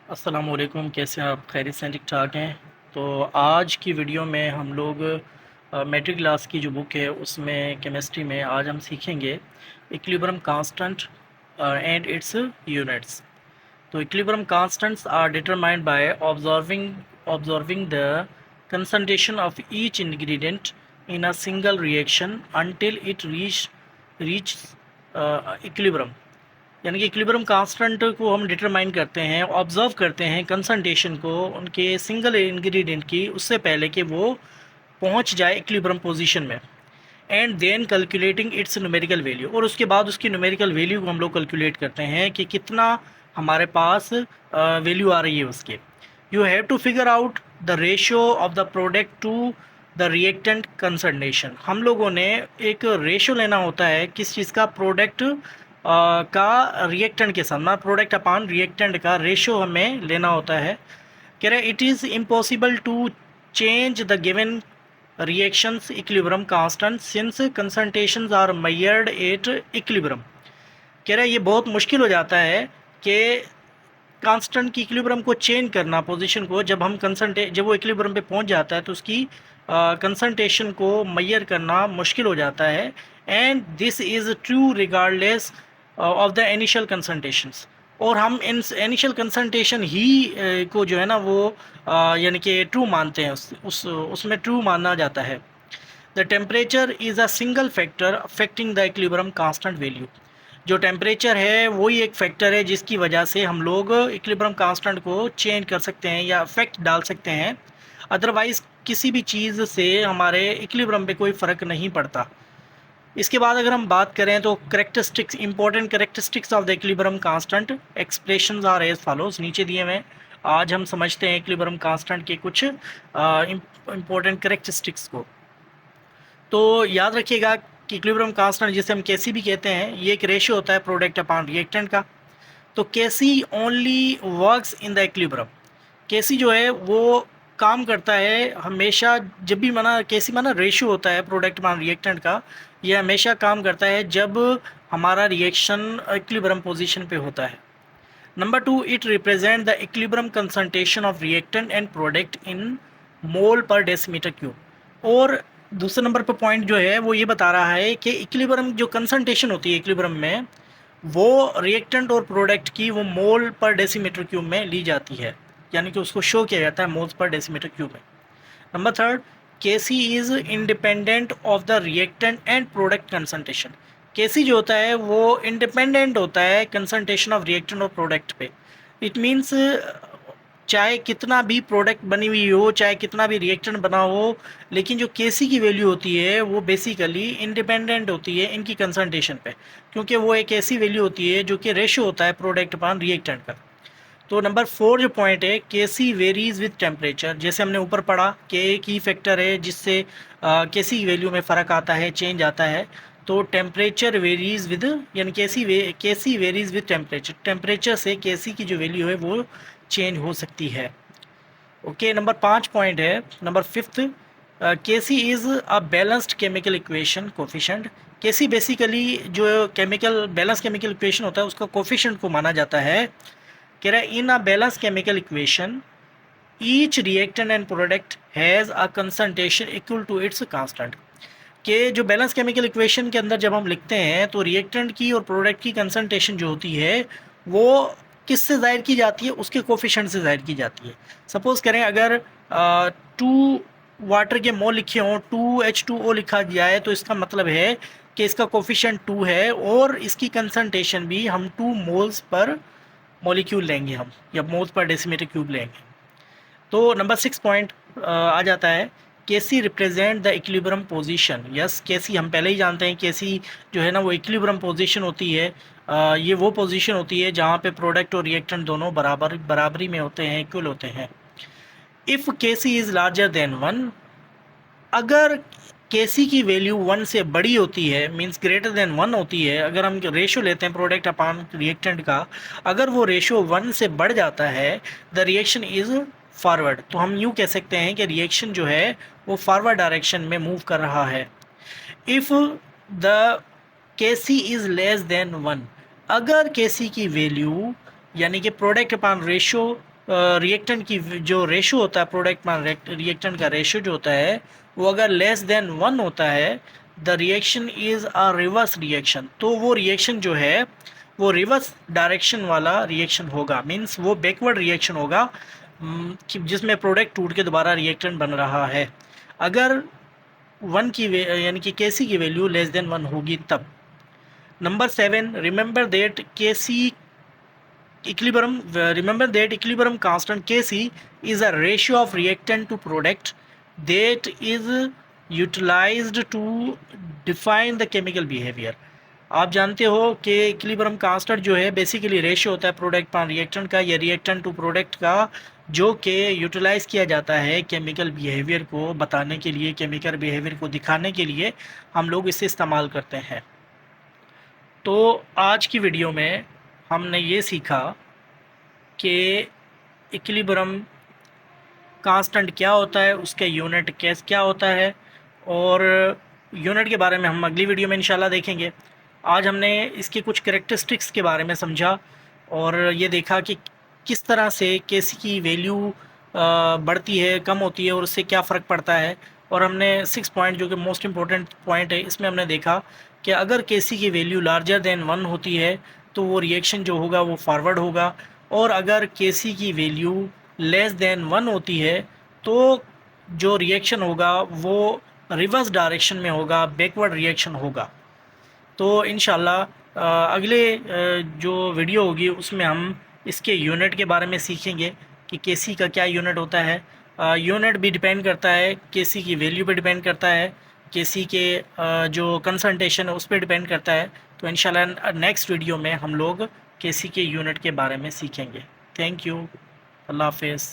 अस्सलाम वालेकुम। कैसे हैं आप? खैरियत से ठीक ठाक हैं? तो आज की वीडियो में हम लोग मैट्रिक क्लास की जो बुक है उसमें केमिस्ट्री में आज हम सीखेंगे equilibrium constant and its units. तो equilibrium constants are determined by observing the concentration of each ingredient in a single reaction until it reach equilibrium. यानी कि इक्विलिब्रियम कांस्टेंट को हम डिटरमाइन करते हैं, ऑब्जर्व करते हैं कंसंट्रेशन को उनके सिंगल इंग्रेडिएंट की उससे पहले कि वो पहुंच जाए इक्विलिब्रियम पोजीशन में। And then calculating its numerical value, और उसके बाद उसकी न्यूमेरिकल वैल्यू को हम लोग कैलकुलेट करते हैं कि कितना हमारे पास वैल्यू आ रही है उसके। You have to figure out the ratio of the product to the reactant concentration. हम लोगों ने एक रेशियो लेना होता है किस चीज़ का, प्रोडक्ट का रिएक्टेंट के साथ, मतलब प्रोडक्ट अपान रिएक्टेंट का रेशियो हमें लेना होता है। कह रहे it is impossible to change the given reactions equilibrium constant since concentrations are measured at equilibrium। कह रहा है ये बहुत मुश्किल हो जाता है कि कांस्टेंट की इक्विलिब्रियम को चेंज करना पोजीशन को, जब वो इक्विलिब्रियम पे पहुंच जाता है तो उसकी कंसंट्रेशन को मेजर करना मुश्किल हो जाता है। And this is true regardless of the initial concentrations. और हम इन इनिशियल कंसंट्रेशन ही को जो है ना वो यानी कि ट्रू मानते हैं, उसमें ट्रू माना जाता है। The temperature is a single factor affecting the equilibrium constant value. जो टेम्परेचर है वही एक फैक्टर है जिसकी वजह से हम लोग इक्विलिब्रियम कांस्टेंट को चेंज कर सकते हैं या इफेक्ट डाल सकते हैं। अदरवाइज़ किसी भी चीज़ से हमारे इक्विलिब्रियम पे कोई फ़र्क नहीं पड़ता। इसके बाद अगर हम बात करें तो characteristics, important characteristics of the equilibrium constant expressions are as follows, नीचे दिए हुए। आज हम समझते हैं इक्विलिब्रियम कांस्टेंट के कुछ इंपॉर्टेंट करेक्टरिस्टिक्स को। तो याद रखिएगा कि इक्विलिब्रियम कांस्टेंट जिसे हम केसी भी कहते हैं, ये एक रेशियो होता है प्रोडक्ट अपॉन रिएक्टेंट का। तो KC only works in the equilibrium. KC जो है वो काम करता है हमेशा, जब भी माना केसी माना रेशियो होता है प्रोडक्ट अपॉन रिएक्टेंट का, ये हमेशा काम करता है जब हमारा रिएक्शन इक्विलिब्रियम पोजीशन पे होता है। Number 2, it represent the equilibrium concentration of reactant and product in mole per decimetre cube. और दूसरे नंबर पर पॉइंट जो है वो ये बता रहा है कि इक्विलिब्रियम जो कंसंट्रेशन होती है इक्विलिब्रियम में, वो रिएक्टेंट और प्रोडक्ट की वो मोल पर डेसीमीटर क्यूब में ली जाती है, यानी कि उसको शो किया जाता है मोल्स पर डेसीमीटर क्यूब में। Number 3, KC is independent of the reactant and product concentration. KC जो होता है वो इंडिपेंडेंट होता है कंसंट्रेशन ऑफ रिएक्टेंट और प्रोडक्ट पे। इट मीन्स चाहे कितना भी प्रोडक्ट बनी हुई हो, चाहे कितना भी रिएक्टेंट बना हो, लेकिन जो केसी की वैल्यू होती है वो बेसिकली इंडिपेंडेंट होती है इनकी कंसंट्रेशन पे, क्योंकि वो एक ऐसी वैल्यू होती है जो कि रेशियो होता है प्रोडक्ट अपॉन रिएक्टेंट का। तो नंबर 4 जो पॉइंट है, केसी वेरीज विद टेम्परेचर। जैसे हमने ऊपर पढ़ा कि एक ही फैक्टर है जिससे केसी की वैल्यू में फ़र्क आता है, चेंज आता है। तो टेम्परेचर वेरीज विद, यानी केसी वेरीज विद टेम्परेचर, टेम्परेचर से केसी की जो वैल्यू है वो चेंज हो सकती है। ओके, नंबर 5 पॉइंट है, number 5, KC is a balanced chemical equation coefficient. KC basically जो केमिकल बैलेंस केमिकल इक्वेशन होता है उसका कोफिशेंट को माना जाता है। कह रहा है in a balance chemical equation each reactant and product has a concentration equal to its constant. के जो बैलेंस केमिकल इक्वेशन के अंदर जब हम लिखते हैं तो रिएक्टेंट की और प्रोडक्ट की कंसंट्रेशन जो होती है वो किससे ज़ाहिर की जाती है, उसके कोफिशेंट से ज़ाहिर की जाती है। सपोज़ करें अगर 2 वाटर के मोल लिखे हों, 2H2O लिखा जाए तो इसका मतलब है कि इसका कोफिशेंट 2 है और इसकी कंसंट्रेशन भी हम 2 मोल्स पर मॉलिक्यूल लेंगे हम, या मोल्स पर डेसीमीटर क्यूब लेंगे। तो नंबर 6 पॉइंट आ जाता है, KC represent the equilibrium position. Yes, KC हम पहले ही जानते हैं, केसी जो है ना वो इक्विलिब्रियम पोजीशन होती है। ये वो पोजीशन होती है जहाँ पे प्रोडक्ट और रिएक्टेंट दोनों बराबरी में होते हैं, इक्वल होते हैं। If KC is larger than 1, अगर केसी की वैल्यू 1 से बड़ी होती है, मींस ग्रेटर देन 1 होती है, अगर हम रेशो लेते हैं प्रोडक्ट अपॉन रिएक्टेंट का, अगर वो रेशो 1 से बढ़ जाता है, द रिएक्शन इज़ फॉरवर्ड। तो हम यूँ कह सकते हैं कि रिएक्शन जो है वो फॉरवर्ड डायरेक्शन में मूव कर रहा है। If the KC is less than 1, अगर केसी की वैल्यू यानी कि प्रोडक्ट अपॉन रेशो रिएक्टेंट की जो रेशो होता है, प्रोडक्ट मान रिएक्टेंट का रेशो जो होता है वो अगर लेस देन 1 होता है, the reaction is a reverse reaction. तो वो रिएक्शन जो है वो रिवर्स डायरेक्शन वाला रिएक्शन होगा, मीन्स वो बैकवर्ड रिएक्शन होगा कि जिसमें प्रोडक्ट टूट के दोबारा रिएक्टेंट बन रहा है। अगर 1 की यानी कि के सी की वैल्यू लेस देन 1 होगी तब। नंबर 7, रिमेंबर दैट के सी equilibrium remember that equilibrium constant Kc is a ratio of reactant to product that is utilized to define the chemical behavior। आप जानते हो कि इक्विलिब्रियम कांस्टेंट जो है बेसिकली रेशियो होता है प्रोडक्ट पान रिएक्टेंट का या रिएक्टेंट टू प्रोडक्ट का, जो कि यूटिलाइज़ किया जाता है केमिकल बिहेवियर को बताने के लिए, केमिकल बिहेवियर को दिखाने के लिए हम लोग इसे इस्तेमाल करते हैं। तो आज की वीडियो में हमने ये सीखा कि इक्विलिब्रियम कांस्टेंट क्या होता है, उसके यूनिट कैसे क्या होता है, और यूनिट के बारे में हम अगली वीडियो में इंशाल्लाह देखेंगे। आज हमने इसके कुछ कैरेक्टरिस्टिक्स के बारे में समझा और ये देखा कि किस तरह से केसी की वैल्यू बढ़ती है, कम होती है और उससे क्या फ़र्क पड़ता है। और हमने 6 पॉइंट जो कि मोस्ट इम्पोर्टेंट पॉइंट है, इसमें हमने देखा कि अगर केसी की वैल्यू लार्जर देन 1 होती है तो वो रिएक्शन जो होगा वो फॉरवर्ड होगा, और अगर केसी की वैल्यू लेस देन 1 होती है तो जो रिएक्शन होगा वो रिवर्स डायरेक्शन में होगा, बैकवर्ड रिएक्शन होगा। तो इंशाल्लाह अगले जो वीडियो होगी उसमें हम इसके यूनिट के बारे में सीखेंगे कि केसी का क्या यूनिट होता है। यूनिट भी डिपेंड करता है, केसी की वैल्यू पे डिपेंड करता है, केसी के जो कंसंट्रेशन है उस पर डिपेंड करता है। तो इंशाल्लाह नेक्स्ट वीडियो में हम लोग केसी के यूनिट के बारे में सीखेंगे। थैंक यू, अल्लाह हाफिज़।